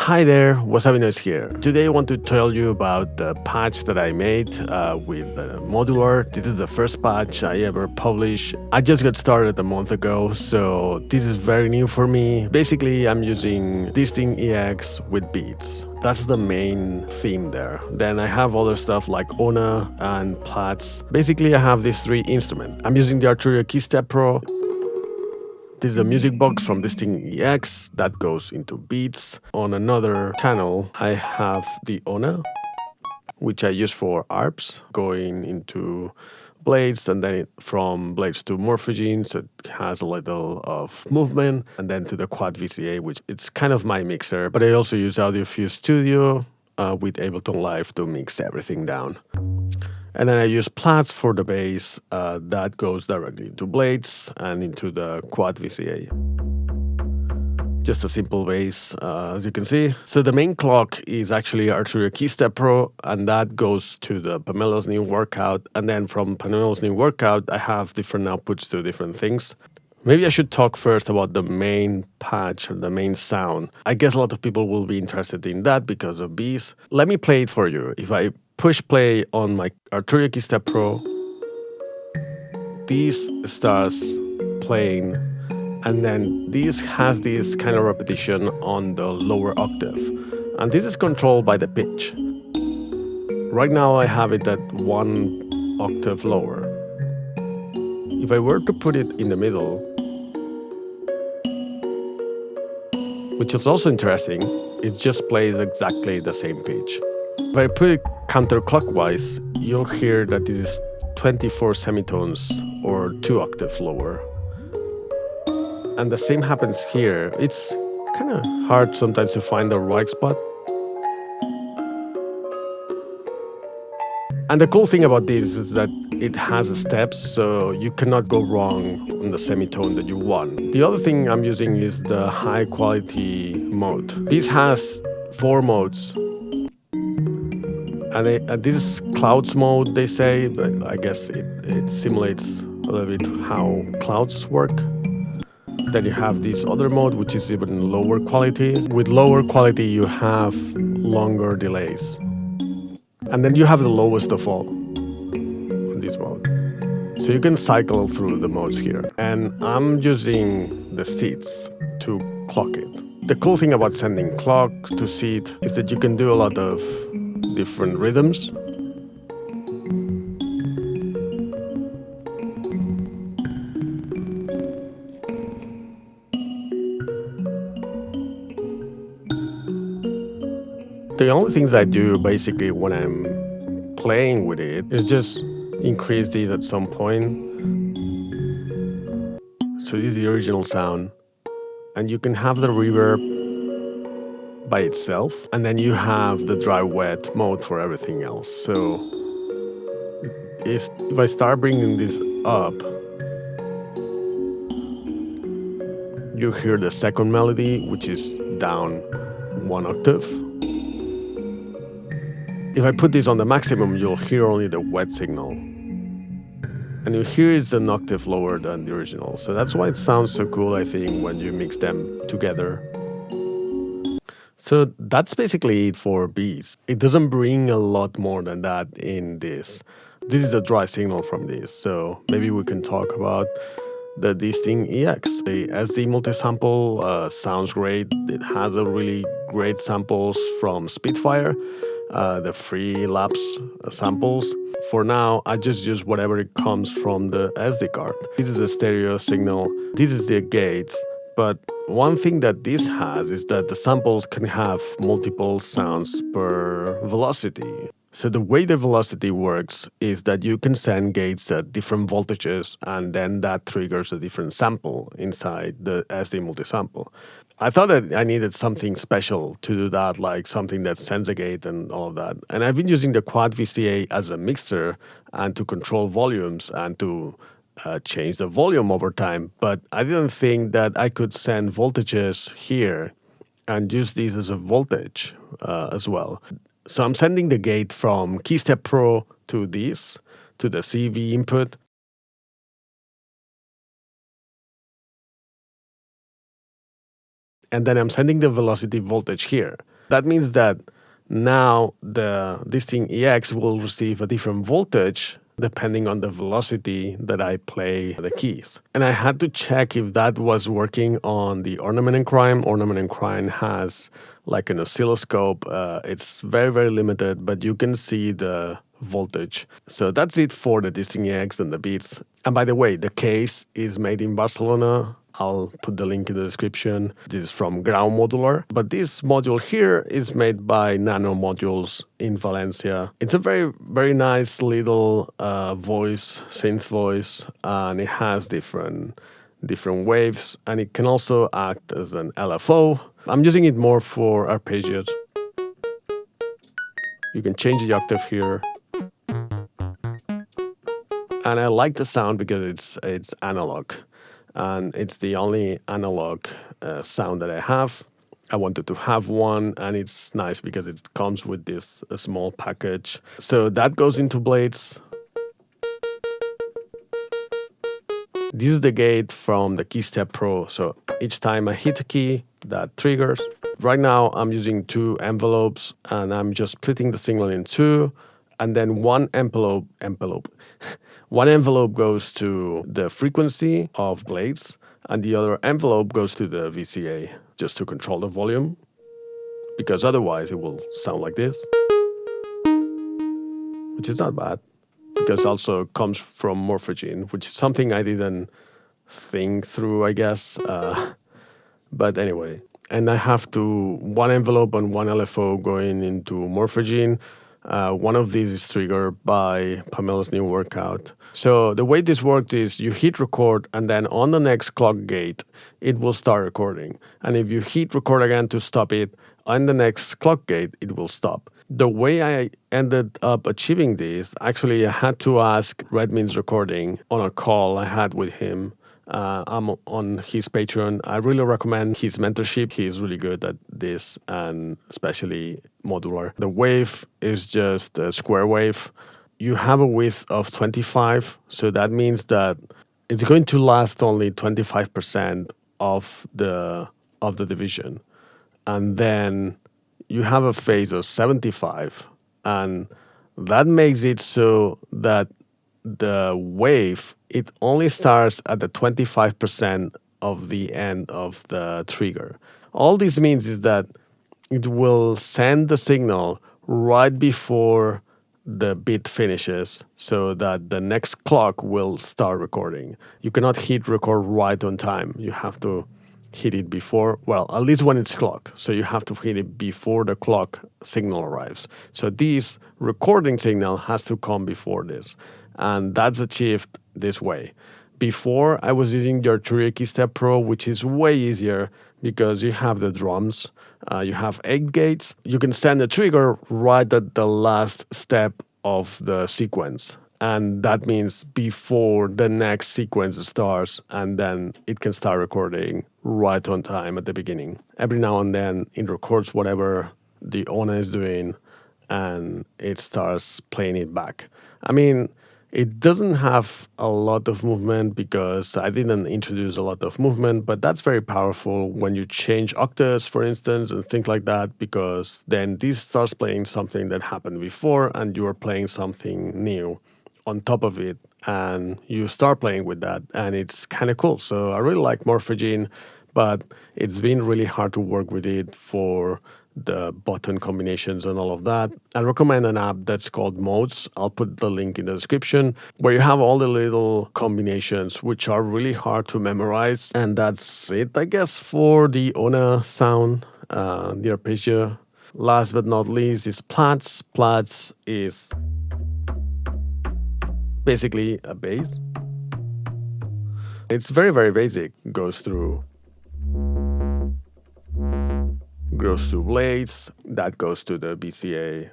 Hi there, WasabiNoise here. Today I want to tell you about the patch that I made with Modular. This is the first patch I ever published. I just got started a month ago, so this is very new for me. Basically, I'm using Disting EX with beats. That's the main theme there. Then I have other stuff like Ona and Plaits. Basically, I have these three instruments. I'm using the Arturia Keystep Pro. This is a music box from Disting EX that goes into beats. On another channel, I have the Ona, which I use for ARPs, going into Plaits, and then from Plaits to Morphagene, so it has a little of movement, and then to the Quad VCA, which it's kind of my mixer. But I also use AudioFuse Studio with Ableton Live to mix everything down. And then I use Plaits for the bass that goes directly into Plaits and into the Quad VCA. Just a simple bass, as you can see. So the main clock is actually Arturia Keystep Pro, and that goes to the Pamela's new workout. And then from Pamela's new workout, I have different outputs to different things. Maybe I should talk first about the main patch or the main sound. I guess a lot of people will be interested in that because of beats. Let me play it for you. If I push play on my Arturia Keystep Pro, this starts playing, and then this has this kind of repetition on the lower octave. And this is controlled by the pitch. Right now I have it at 1 octave lower. If I were to put it in the middle, which is also interesting, it just plays exactly the same pitch. If I put it counterclockwise, you'll hear that it is 24 semitones or 2 octaves lower. And the same happens here. It's kind of hard sometimes to find the right spot. And the cool thing about this is that it has steps, so you cannot go wrong on the semitone that you want. The other thing I'm using is the high quality mode. This has 4 modes. And this is clouds mode, they say, but I guess it simulates a little bit how clouds work. Then you have this other mode, which is even lower quality. With lower quality, you have longer delays. And then you have the lowest of all in this mode. So you can cycle through the modes here. And I'm using the seeds to clock it. The cool thing about sending clock to seed is that you can do a lot of different rhythms. The only things I do basically when I'm playing with it is just increase these at some point. So this is the original sound. And you can have the reverb by itself, and then you have the dry wet mode for everything else. So if I start bringing this up, you hear the second melody, which is down 1 octave. If I put this on the maximum, you'll hear only the wet signal. And you hear it's an octave lower than the original. So that's why it sounds so cool, I think, when you mix them together. So that's basically it for beats. It doesn't bring a lot more than that in this. This is a dry signal from this. So maybe we can talk about the Disting EX. The SD multisample sounds great. It has a really great samples from Spitfire. The free lapse samples. For now, I just use whatever it comes from the SD card. This is a stereo signal. This is the gate. But one thing that this has is that the samples can have multiple sounds per velocity. So the way the velocity works is that you can send gates at different voltages, and then that triggers a different sample inside the SD multisample. I thought that I needed something special to do that, like something that sends a gate and all of that. And I've been using the Quad VCA as a mixer and to control volumes and to change the volume over time. But I didn't think that I could send voltages here and use these as a voltage as well. So I'm sending the gate from Keystep Pro to this, to the CV input. And then I'm sending the velocity voltage here. That means that now the Disting EX will receive a different voltage depending on the velocity that I play the keys. And I had to check if that was working on the Ornament and Crime. Ornament and Crime has like an oscilloscope. It's very, very limited, but you can see the voltage. So that's it for the Disting EX and the Beats. And by the way, the case is made in Barcelona. I'll put the link in the description. This is from Grau Modular. But this module here is made by NANO Modules in Valencia. It's a very, very nice little synth voice, and it has different waves, and it can also act as an LFO. I'm using it more for arpeggios. You can change the octave here. And I like the sound because it's analog. And it's the only analog sound that I have. I wanted to have one, and it's nice because it comes with this small package. So that goes into Plaits. This is the gate from the KeyStep Pro. So each time I hit a key, that triggers. Right now I'm using 2 envelopes, and I'm just splitting the signal in 2, and then one envelope goes to the frequency of Plaits, and the other envelope goes to the VCA, just to control the volume, because otherwise it will sound like this, which is not bad, because also comes from Morphagene, which is something I didn't think through, I guess. But anyway, and I have one envelope and one LFO going into Morphagene. One of these is triggered by Pamela's new workout. So the way this works is you hit record, and then on the next clock gate, it will start recording. And if you hit record again to stop it, on the next clock gate, it will stop. The way I ended up achieving this, actually I had to ask Redmin's recording on a call I had with him. I'm on his Patreon. I really recommend his mentorship. He's really good at this, and especially modular. The wave is just a square wave. You have a width of 25, so that means that it's going to last only 25% of the division. And then you have a phase of 75, and that makes it so that the wave, it only starts at the 25% of the end of the trigger. All this means is that it will send the signal right before the beat finishes, so that the next clock will start recording. You cannot hit record right on time. You have to hit it before, well, at least when it's clock. So you have to hit it before the clock signal arrives. So this recording signal has to come before this. And that's achieved this way. Before, I was using the Arturia KeyStep Pro, which is way easier because you have the drums, you have 8 gates. You can send a trigger right at the last step of the sequence. And that means before the next sequence starts, and then it can start recording right on time at the beginning. Every now and then, it records whatever the owner is doing, and it starts playing it back. I mean, it doesn't have a lot of movement because I didn't introduce a lot of movement, but that's very powerful when you change octaves, for instance, and things like that, because then this starts playing something that happened before, and you are playing something new on top of it, and you start playing with that, and it's kind of cool. So I really like Morphagene, but it's been really hard to work with it for the button combinations and all of that. I recommend an app that's called Modes. I'll put the link in the description, where you have all the little combinations, which are really hard to memorize. And that's it, I guess, for the Ona sound, the arpeggio. Last but not least is Plaits. Plaits is basically a bass. It's very, very basic. Goes through Plaits, that goes to the BCA.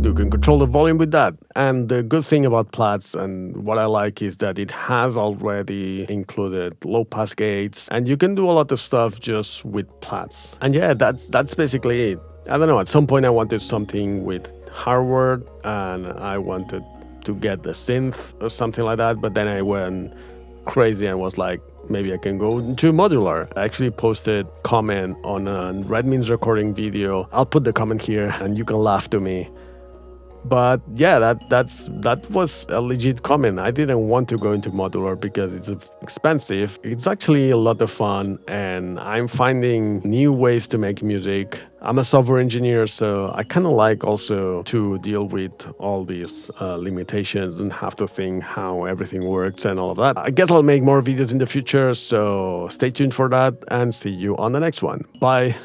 You can control the volume with that. And the good thing about Plaits, and what I like, is that it has already included low-pass gates, and you can do a lot of stuff just with Plaits. And yeah, that's basically it. I don't know, at some point I wanted something with hardware, and I wanted to get the synth or something like that, but then I went crazy and was like, maybe I can go to Modular. I actually posted comment on a Redmin's recording video. I'll put the comment here and you can laugh to me. But yeah, that was a legit comment. I didn't want to go into Modular because it's expensive. It's actually a lot of fun, and I'm finding new ways to make music. I'm a software engineer, so I kind of like also to deal with all these limitations and have to think how everything works and all of that. I guess I'll make more videos in the future, so stay tuned for that and see you on the next one. Bye.